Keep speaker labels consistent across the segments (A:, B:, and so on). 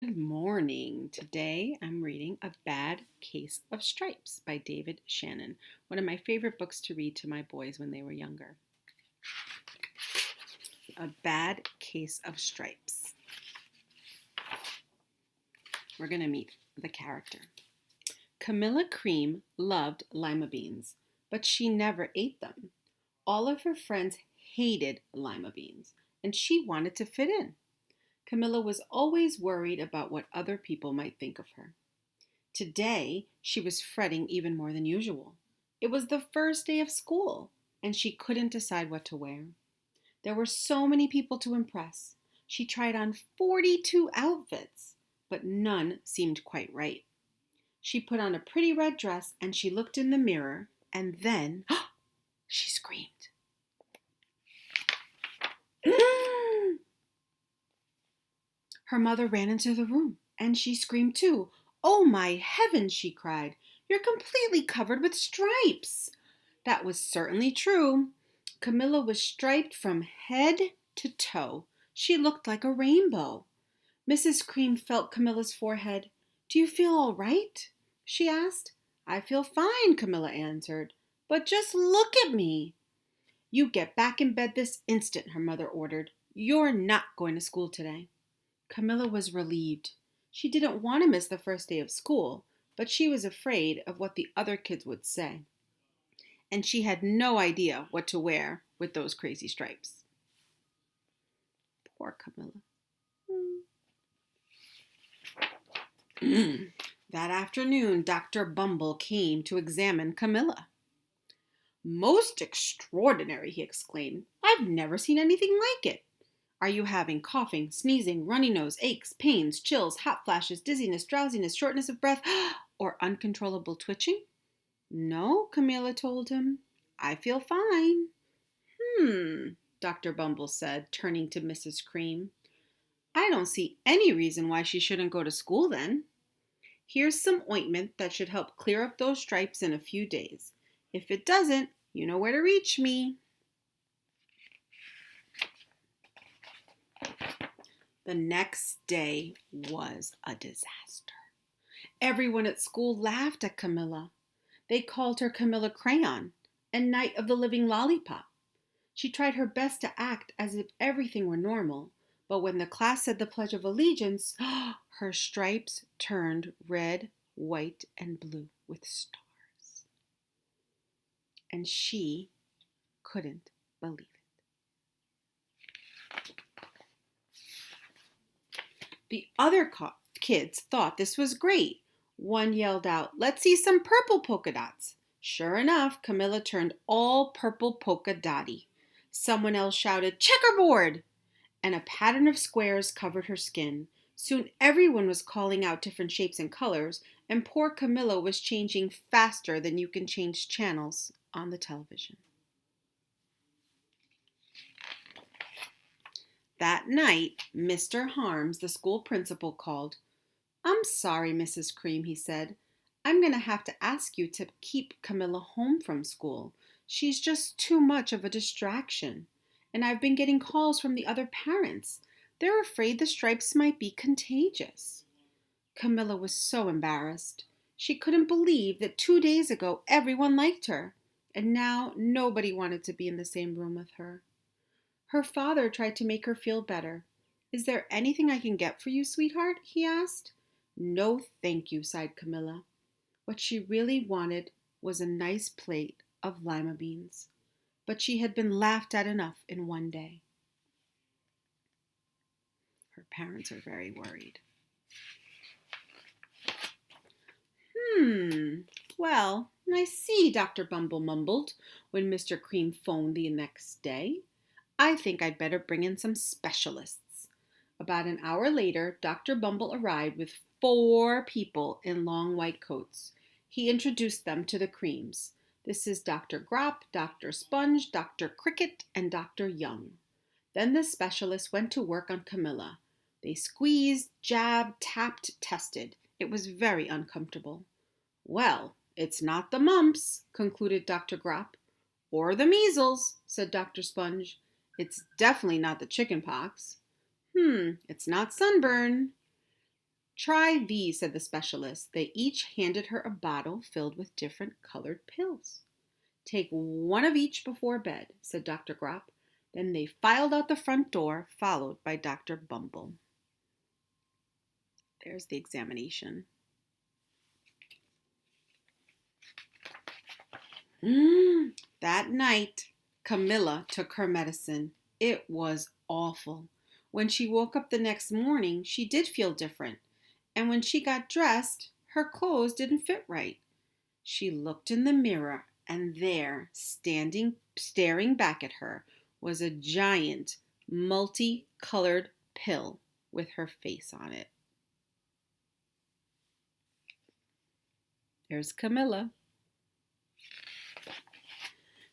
A: Good morning. Today I'm reading A Bad Case of Stripes by David Shannon, one of my favorite books to read to my boys when they were younger. A Bad Case of Stripes. We're going to meet the character. Camilla Cream loved lima beans, but she never ate them. All of her friends hated lima beans, and she wanted to fit in. Camilla was always worried about what other people might think of her. Today, she was fretting even more than usual. It was the first day of school, and she couldn't decide what to wear. There were so many people to impress. She tried on 42 outfits, but none seemed quite right. She put on a pretty red dress and she looked in the mirror, and then she screamed. Her mother ran into the room, and she screamed too. "Oh, my heavens," she cried. "You're completely covered with stripes." That was certainly true. Camilla was striped from head to toe. She looked like a rainbow. Mrs. Cream felt Camilla's forehead. "Do you feel all right?" she asked. "I feel fine," Camilla answered. "But just look at me." "You get back in bed this instant," her mother ordered. "You're not going to school today." Camilla was relieved. She didn't want to miss the first day of school, but she was afraid of what the other kids would say. And she had no idea what to wear with those crazy stripes. Poor Camilla. That afternoon, Dr. Bumble came to examine Camilla. "Most extraordinary," he exclaimed. "I've never seen anything like it. Are you having coughing, sneezing, runny nose, aches, pains, chills, hot flashes, dizziness, drowsiness, shortness of breath, or uncontrollable twitching?" "No," Camilla told him. "I feel fine." Dr. Bumble said, turning to Mrs. Cream. "I don't see any reason why she shouldn't go to school then. Here's some ointment that should help clear up those stripes in a few days. If it doesn't, you know where to reach me." The next day was a disaster. Everyone at school laughed at Camilla. They called her Camilla Crayon and Night of the Living Lollipop. She tried her best to act as if everything were normal, but when the class said the Pledge of Allegiance, her stripes turned red, white, and blue with stars. And she couldn't believe it. The other kids thought this was great. One yelled out, "Let's see some purple polka dots." Sure enough, Camilla turned all purple polka dotty. Someone else shouted, "Checkerboard!" And a pattern of squares covered her skin. Soon everyone was calling out different shapes and colors, and poor Camilla was changing faster than you can change channels on the television. That night, Mr. Harms, the school principal, called. "I'm sorry, Mrs. Cream," he said. "I'm going to have to ask you to keep Camilla home from school. She's just too much of a distraction. And I've been getting calls from the other parents. They're afraid the stripes might be contagious." Camilla was so embarrassed. She couldn't believe that 2 days ago everyone liked her, and now nobody wanted to be in the same room with her. Her father tried to make her feel better. "Is there anything I can get for you, sweetheart?" he asked. "No, thank you," sighed Camilla. What she really wanted was a nice plate of lima beans. But she had been laughed at enough in one day. Her parents are very worried. Well, I see," Dr. Bumble mumbled when Mr. Cream phoned the next day. "I think I'd better bring in some specialists." About an hour later, Dr. Bumble arrived with 4 people in long white coats. He introduced them to the Creams. "This is Dr. Grop, Dr. Sponge, Dr. Cricket, and Dr. Young." Then the specialists went to work on Camilla. They squeezed, jabbed, tapped, tested. It was very uncomfortable. "Well, it's not the mumps," concluded Dr. Grop. "Or the measles," said Dr. Sponge. "It's definitely not the chicken pox. It's not sunburn." Try these, said the specialist. They each handed her a bottle filled with different colored pills. Take one of each before bed, said Dr. Gropp. Then they filed out the front door, followed by Dr. Bumble. There's the examination. That night, Camilla took her medicine. It was awful. When she woke up the next morning, she did feel different. And when she got dressed, her clothes didn't fit right. She looked in the mirror, and there, staring back at her, was a giant, multicolored pill with her face on it. There's Camilla.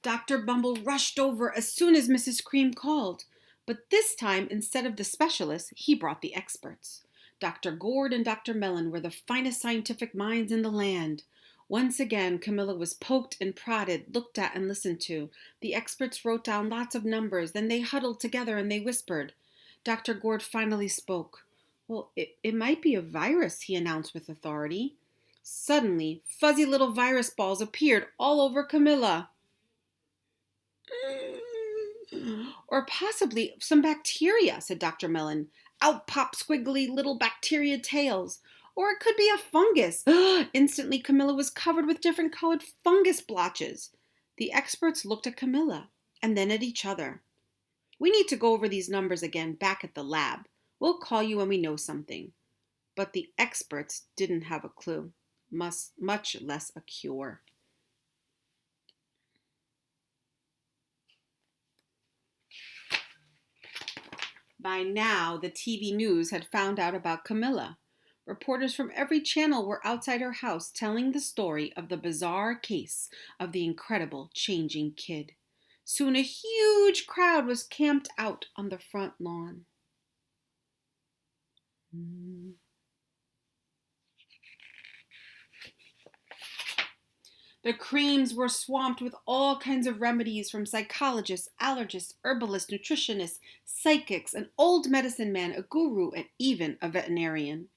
A: Dr. Bumble rushed over as soon as Mrs. Cream called, but this time, instead of the specialists, he brought the experts. Dr. Gord and Dr. Mellon were the finest scientific minds in the land. Once again, Camilla was poked and prodded, looked at and listened to. The experts wrote down lots of numbers, then they huddled together and they whispered. Dr. Gord finally spoke. Well, it might be a virus, he announced with authority. Suddenly, fuzzy little virus balls appeared all over Camilla. Or possibly some bacteria, said Dr. Mellon. Out popped squiggly little bacteria tails. Or it could be a fungus. Instantly, Camilla was covered with different colored fungus blotches. The experts looked at Camilla and then at each other. We need to go over these numbers again back at the lab. We'll call you when we know something. But the experts didn't have a clue, much less a cure. By now, the TV news had found out about Camilla. Reporters from every channel were outside her house telling the story of the bizarre case of the incredible changing kid. Soon a huge crowd was camped out on the front lawn. The Creams were swamped with all kinds of remedies from psychologists, allergists, herbalists, nutritionists, psychics, an old medicine man, a guru, and even a veterinarian.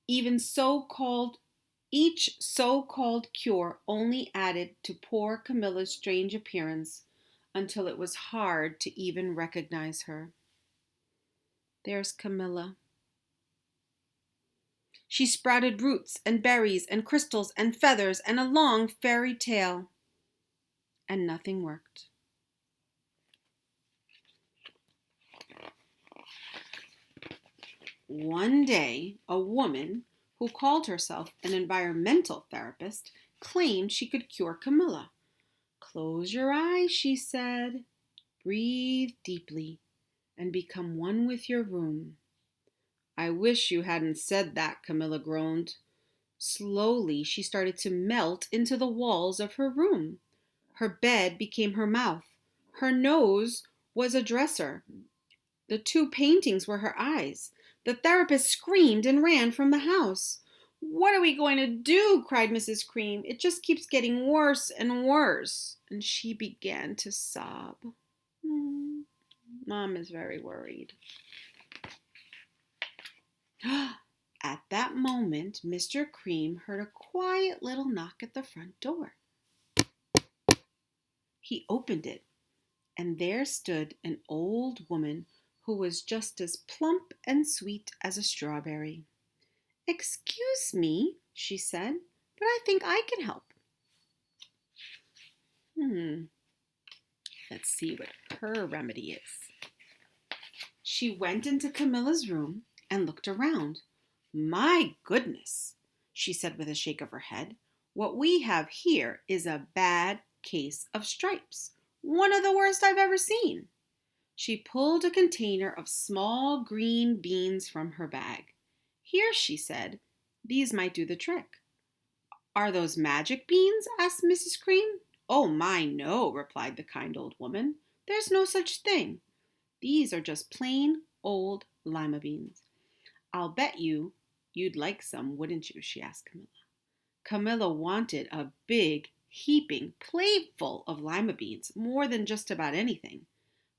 A: Each so-called cure only added to poor Camilla's strange appearance until it was hard to even recognize her. There's Camilla. She sprouted roots and berries and crystals and feathers and a long fairy tail. And nothing worked. One day, a woman who called herself an environmental therapist claimed she could cure Camilla. Close your eyes, she said. Breathe deeply and become one with your room. I wish you hadn't said that, Camilla groaned. Slowly, she started to melt into the walls of her room. Her bed became her mouth. Her nose was a dresser. The two paintings were her eyes. The therapist screamed and ran from the house. What are we going to do? Cried Mrs. Cream. It just keeps getting worse and worse. And she began to sob. Mom is very worried. At that moment, Mr. Cream heard a quiet little knock at the front door. He opened it, and there stood an old woman who was just as plump and sweet as a strawberry. Excuse me, she said, but I think I can help. Let's see what her remedy is. She went into Camilla's room and looked around. My goodness, she said with a shake of her head. What we have here is a bad case of stripes. One of the worst I've ever seen. She pulled a container of small green beans from her bag. Here, she said, these might do the trick. Are those magic beans? Asked Mrs. Cream. Oh my, no, replied the kind old woman. There's no such thing. These are just plain old lima beans. I'll bet you'd like some, wouldn't you? She asked Camilla. Camilla wanted a big, heaping plateful of lima beans, more than just about anything,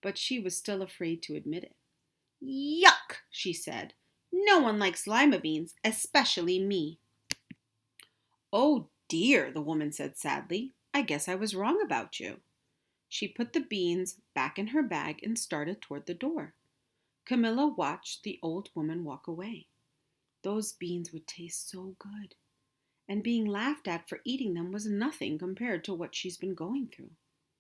A: but she was still afraid to admit it. Yuck, she said. No one likes lima beans, especially me." "Oh dear," the woman said sadly. "I guess I was wrong about you." She put the beans back in her bag and started toward the door. Camilla watched the old woman walk away. Those beans would taste so good, and being laughed at for eating them was nothing compared to what she's been going through.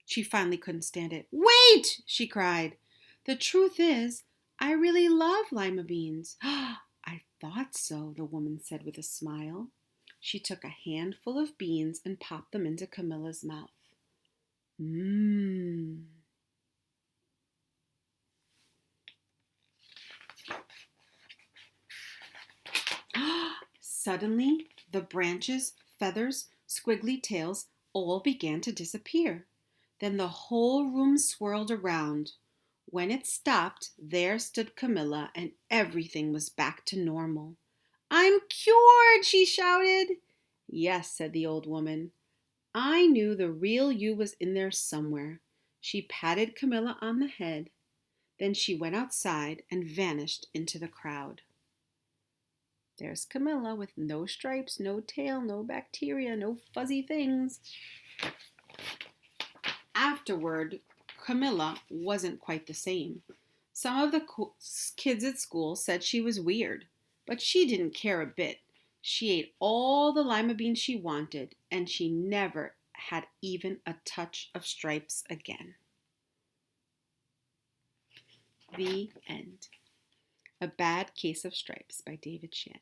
A: She finally couldn't stand it. "Wait!" she cried. "The truth is, I really love lima beans." "I thought so," the woman said with a smile. She took a handful of beans and popped them into Camilla's mouth. Mmm. Suddenly, the branches, feathers, squiggly tails all began to disappear. Then the whole room swirled around. When it stopped, there stood Camilla, and everything was back to normal. "I'm cured!" she shouted. "Yes," said the old woman. "I knew the real you was in there somewhere." She patted Camilla on the head. Then she went outside and vanished into the crowd. There's Camilla with no stripes, no tail, no bacteria, no fuzzy things. Afterward, Camilla wasn't quite the same. Some of the kids at school said she was weird, but she didn't care a bit. She ate all the lima beans she wanted, and she never had even a touch of stripes again. The end. A Bad Case of Stripes by David Shannon.